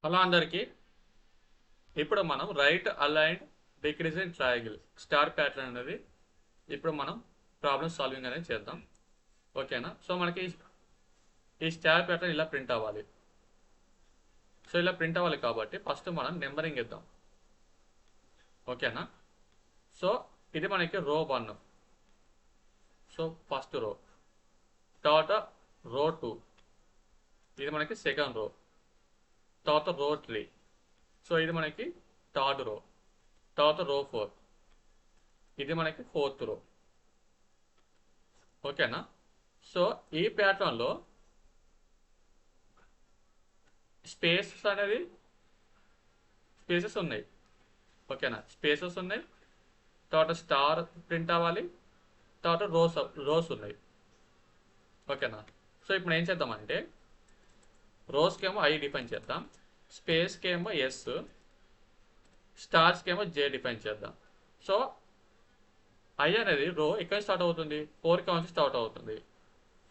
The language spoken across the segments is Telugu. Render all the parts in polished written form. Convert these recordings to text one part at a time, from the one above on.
హలో అందరికీ. ఇప్పుడు మనం right aligned decreasing triangle star pattern అనేది ఇప్పుడు మనం ప్రాబ్లమ్ సాల్వింగ్ అనేది చేద్దాం. ఓకేనా? సో మనకి ఈ స్టార్ ప్యాటర్న్ ఇలా ప్రింట్ అవ్వాలి. సో ఇలా ప్రింట్ అవ్వాలి కాబట్టి ఫస్ట్ మనం నెంబరింగ్ ఇద్దాం. ఓకేనా? సో ఇది మనకి రో 1. సో ఫస్ట్ రో, తర్వాత రో 2, ఇది మనకి సెకండ్ రో, తర్వాత రో 3, సో ఇది మనకి థర్డ్ రో, తర్వాత రో 4, ఇది మనకి ఫోర్త్ రో. ఓకేనా? సో ఈ ప్యాటర్న్లో స్పేసెస్ ఉన్నాయి. ఓకేనా? స్పేసెస్ ఉన్నాయి, తర్వాత స్టార్ ప్రింట్ అవ్వాలి, తర్వాత రోస్ ఉన్నాయి. ఓకేనా? సో ఇప్పుడు ఏం చేద్దామంటే రోస్కి ఏమో ఐ డిఫైన్ చేద్దాం, స్పేస్కి ఏమో ఎస్, స్టార్స్కి ఏమో జే డిఫైన్ చేద్దాం. సో ఐ అనేది రో ఇక్కడ స్టార్ట్ అవుతుంది, 4 నుంచి స్టార్ట్ అవుతుంది.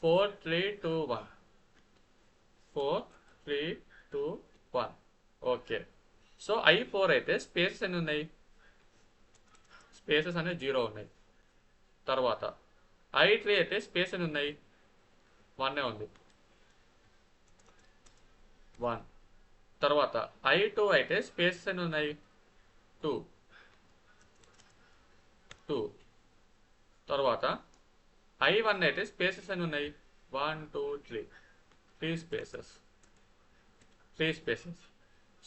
4 3 2 1, 4 3 2 1. ఓకే. సో I4 అయితే స్పేసెస్ ఎన్ని ఉన్నాయి? స్పేసెస్ అనేవి 0 ఉన్నాయి. తర్వాత I3 అయితే స్పేస్ ఎన్ని ఉన్నాయి? 1 ఉంది, 1. తర్వాత I2 అయితే స్పేసెస్ ఎన్ని ఉన్నాయి? 2. తర్వాత I1 అయితే స్పేసెస్ ఎన్ని ఉన్నాయి? 1 2 3, 3 స్పేసెస్.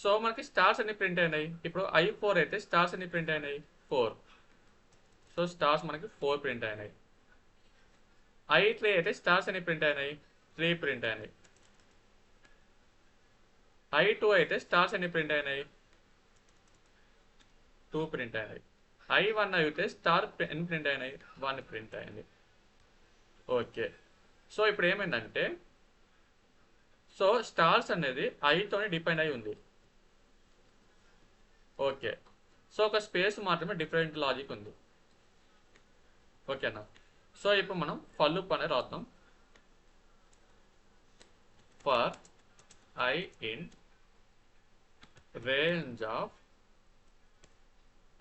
సో మనకి స్టార్స్ అన్ని ప్రింట్ అయినాయి. ఇప్పుడు I4 అయితే స్టార్స్ అన్ని ప్రింట్ అయినాయి? 4. సో స్టార్స్ మనకి 4 ప్రింట్ అయినాయి. I3 అయితే స్టార్స్ అన్ని ప్రింట్ అయినాయి? 3 ప్రింట్ అయినాయి. I2 అయితే స్టార్స్ ఎన్ని ప్రింట్ అయినాయి? 2 ప్రింట్ అయినాయి. I1 అయితే స్టార్ ఎన్ని ప్రింట్ అయినాయి? 1 ప్రింట్ అయింది. ఓకే. సో ఇప్పుడు ఏమైందంటే సో స్టార్స్ అనేది ఐతోనే డిపెండ్ అయి ఉంది. ఓకే. సో ఒక స్పేస్ మాత్రమే డిఫరెంట్ లాజిక్ ఉంది. ఓకేనా? సో ఇప్పుడు మనం ఫర్ లూప్ అనేది రాద్దాం. For I in range of,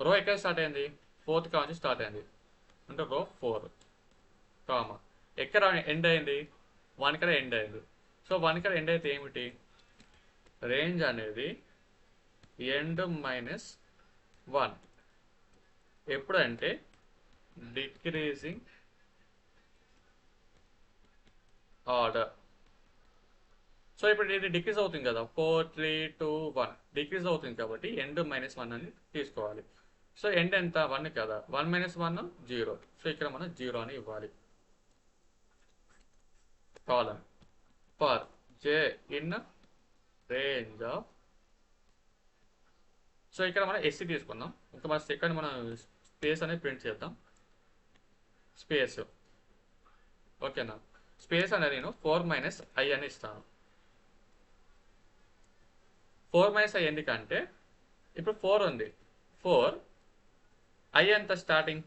రో ఎక్కడ స్టార్ట్ అయింది? 4th నుంచి స్టార్ట్ అయింది, అంటే రో 4, కామా ఎక్కడ ఎండ్ అయింది? 1 ఇక్కడ ఎండ్ అయింది. సో 1 ఇక్కడ ఎండ్ అయితే ఏమిటి? రేంజ్ అనేది ఎండ్ -1 ఎప్పుడంటే డిక్రీజింగ్ ఆర్డర్. సో ఇప్పుడు ఇది డిక్రీజ్ అవుతుంది కదా, 4 3 2 1 డిక్రీజ్ అవుతుంది కాబట్టి ఎండ్ -1 అని తీసుకోవాలి. సో ఎండ్ ఎంత? 1 కదా, 1 - 1 0. సో ఇక్కడ మనం 0 అని ఇవ్వాలి. కాలం for j in range of, so ఇక్కడ మనం ఎస్సీ తీసుకుందాం. ఇంకా మన సెకండ్ మనం స్పేస్ అనేది ప్రింట్ చేద్దాం. స్పేస్. ఓకేనా? స్పేస్ అనేది నేను 4 - I అని ఇస్తాను. 4 - I ఎందుకంటే ఇప్పుడు 4 ఉంది, 4 I ఎంత స్టార్టింగ్?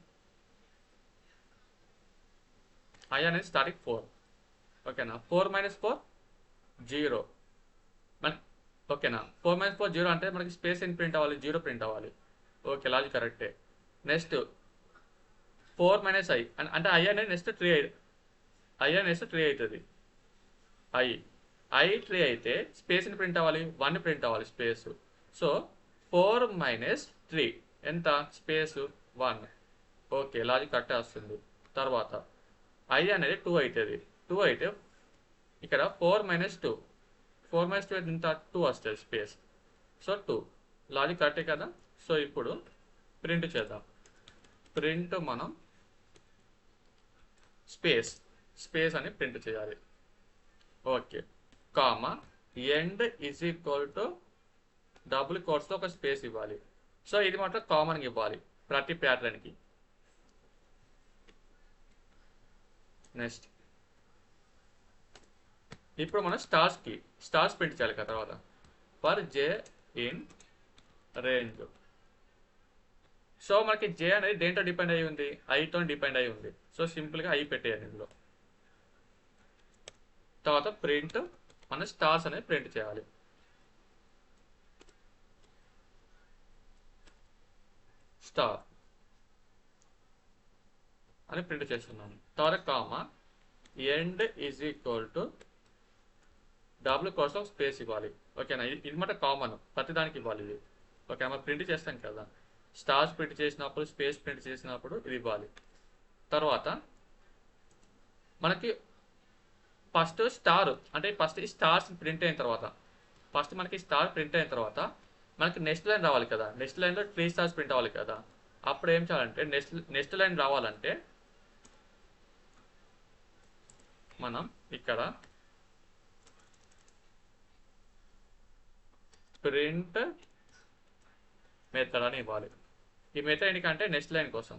I అనేది స్టార్టింగ్ 4. ఓకేనా? 4 - 4 0. ఓకేనా? 4 - 4 0 అంటే మనకి స్పేస్ ఎన్ని ప్రింట్ అవ్వాలి? 0 ప్రింట్ అవ్వాలి. ఓకే, లాజిక్ కరెక్టే. నెక్స్ట్ 4 - I అంటే I అనేది నెక్స్ట్ 3 అవుతుంది. I 3 అయితే స్పేస్ ని ప్రింట్ అవ్వాలి? 1 ప్రింట్ అవ్వాలి స్పేస్. సో 4 - 3 ఎంత? స్పేస్ 1. ఓకే, లాజిక్ కరెక్టే వస్తుంది. తర్వాత I అనేది 2 అవుతుంది. 2 అయితే ఇక్కడ 4 - 2 ఎంత? 2 వస్తుంది స్పేస్. సో 2, లాజిక్ కరెక్టే కదా. సో ఇప్పుడు ప్రింట్ చేద్దాం. ప్రింట్ మనం స్పేస్ అని ప్రింట్ చేయాలి. Okay, comma end is equal to double కోట్స్తో ఒక స్పేస్ ఇవ్వాలి. సో ఇది మాత్రం కామన్గా ఇవ్వాలి ప్రతి ప్యాటర్న్కి. నెక్స్ట్ ఇప్పుడు మనం స్టార్స్ ప్రింట్ చేయాలి కదా. తర్వాత for j in range. So మనకి జే అనేది దేంతో డిపెండ్ అయి ఉంది? ఐతో డిపెండ్ అయి ఉంది. సో సింపుల్గా I పెట్టేయాలి ఇందులో. తర్వాత ప్రింట్ మన స్టార్స్ అనేది ప్రింట్ చేయాలి. స్టార్ అని ప్రింట్ చేస్తున్నాను. తర్వాత comma end is equal to double కోసం స్పేస్ ఇవ్వాలి. ఓకేనా, ఇది మాట కామన్, ప్రతిదానికి ఇవ్వాలి ఇది. ఓకే, మనం ప్రింట్ చేస్తాం కదా, స్టార్స్ ప్రింట్ చేసినప్పుడు స్పేస్ ప్రింట్ చేసినప్పుడు ఇది ఇవ్వాలి. తర్వాత మనకి ఫస్ట్ స్టార్ అంటే ఫస్ట్ ఈ స్టార్స్ ప్రింట్ అయిన తర్వాత మనకి స్టార్ ప్రింట్ అయిన తర్వాత మనకి నెక్స్ట్ లైన్ రావాలి కదా, నెక్స్ట్ లైన్లో 3 స్టార్స్ ప్రింట్ అవ్వాలి కదా. అప్పుడు ఏం చేయాలంటే నెక్స్ట్ లైన్ రావాలంటే మనం ఇక్కడ ప్రింట్ మెథడ్ అని ఇవ్వాలి. ఈ మెథడ్ ఎందుకంటే నెక్స్ట్ లైన్ కోసం.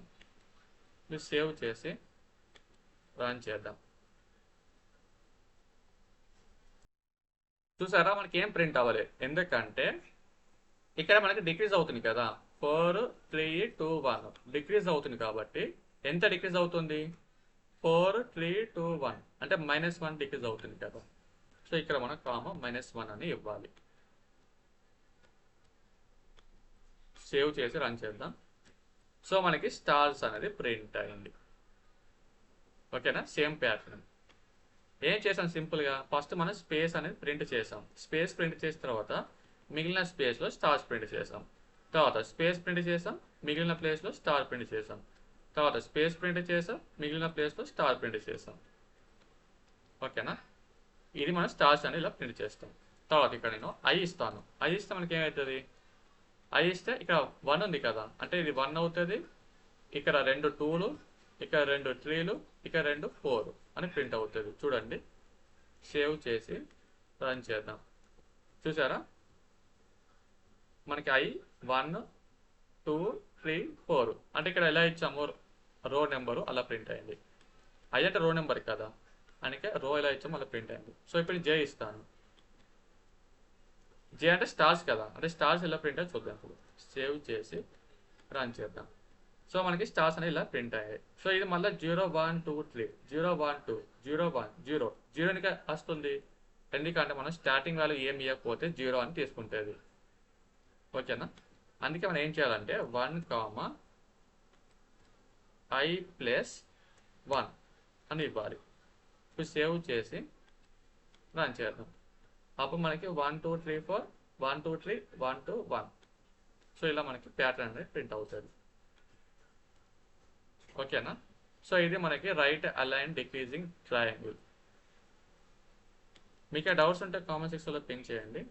మీరు సేవ్ చేసి రన్ చేద్దాం. చూసారా, మనకి ఏం ప్రింట్ అవ్వాలి, ఎందుకంటే ఇక్కడ మనకి డిక్రీజ్ అవుతుంది కదా, 4 3 2 1 డిక్రీజ్ అవుతుంది. కాబట్టి ఎంత డిక్రీజ్ అవుతుంది, 4 3 2 1 అంటే -1 డిక్రీజ్ అవుతుంది కదా. సో ఇక్కడ మనం కామా -1 అని ఇవ్వాలి. సేవ్ చేసి రన్ చేద్దాం. సో మనకి స్టార్స్ అనేది ప్రింట్ అయింది. ఓకేనా, సేమ్ ప్యాటర్న్. ఏం చేసాం, సింపుల్గా ఫస్ట్ మనం స్పేస్ అనేది ప్రింట్ చేసాం. స్పేస్ ప్రింట్ చేసిన తర్వాత మిగిలిన స్పేస్లో స్టార్స్ ప్రింట్ చేసాం. తర్వాత స్పేస్ ప్రింట్ చేసాం, మిగిలిన ప్లేస్లో స్టార్ ప్రింట్ చేసాం. తర్వాత స్పేస్ ప్రింట్ చేసాం, మిగిలిన ప్లేస్లో స్టార్ ప్రింట్ చేసాం. ఓకేనా, ఇది మనం స్టార్స్ అనేది ఇలా ప్రింట్ చేస్తాం. తర్వాత ఇక్కడ నేను ఐ ఇస్తాను. ఐ ఇస్తే మనకి ఏమవుతుంది, ఐ ఇస్తే ఇక్కడ 1 ఉంది కదా, అంటే ఇది 1 అవుతుంది. ఇక్కడ 2 2లు, ఇక్కడ 2 3లు, ఇక్కడ 2 4 అని ప్రింట్ అవుతుంది. చూడండి, సేవ్ చేసి రన్ చేద్దాం. చూసారా, మనకి ఐ 1 2 3 4 అంటే ఇక్కడ ఎలా ఇచ్చామో రో నెంబరు అలా ప్రింట్ అయింది. ఐ అంటే రో నెంబర్ కదా, అందుకే రో ఎలా ఇచ్చామో అలా ప్రింట్ అయింది. సో ఇప్పుడు జే ఇస్తాను. జే అంటే స్టార్స్ కదా, అంటే స్టార్స్ ఎలా ప్రింట్ అయ్యి చూద్దాం. ఇప్పుడు సేవ్ చేసి రన్ చేద్దాం. సో మనకి స్టార్స్ అనేవి ఇలా ప్రింట్ అయ్యాయి. సో ఇది మళ్ళీ 0 1 2 3 0 1 2 0 1 0 0నికి వస్తుంది. ఎందుకంటే మనం స్టార్టింగ్ వాల్యూ ఏమి ఇవ్వకపోతే 0 అని తీసుకుంటుంది. ఓకేనా, అందుకే మనం ఏం చేయాలంటే 1 కామా I ప్లస్ 1 అని ఇవ్వాలి. ఇప్పుడు సేవ్ చేసి రన్ చేద్దాం. అప్పుడు మనకి 1 2 3 4 1 2 3 1 2 1. సో ఇలా మనకి ప్యాటర్న్ అనేది ప్రింట్ అవుతుంది. ఓకేనా, సో ఇది మనకి రైట్ అలైన్ డిక్రీజింగ్ ట్రయాంగిల్. మీకు డౌట్స్ ఉంటే కామెంట్ సెక్షన్లో పింక్ చేయండి.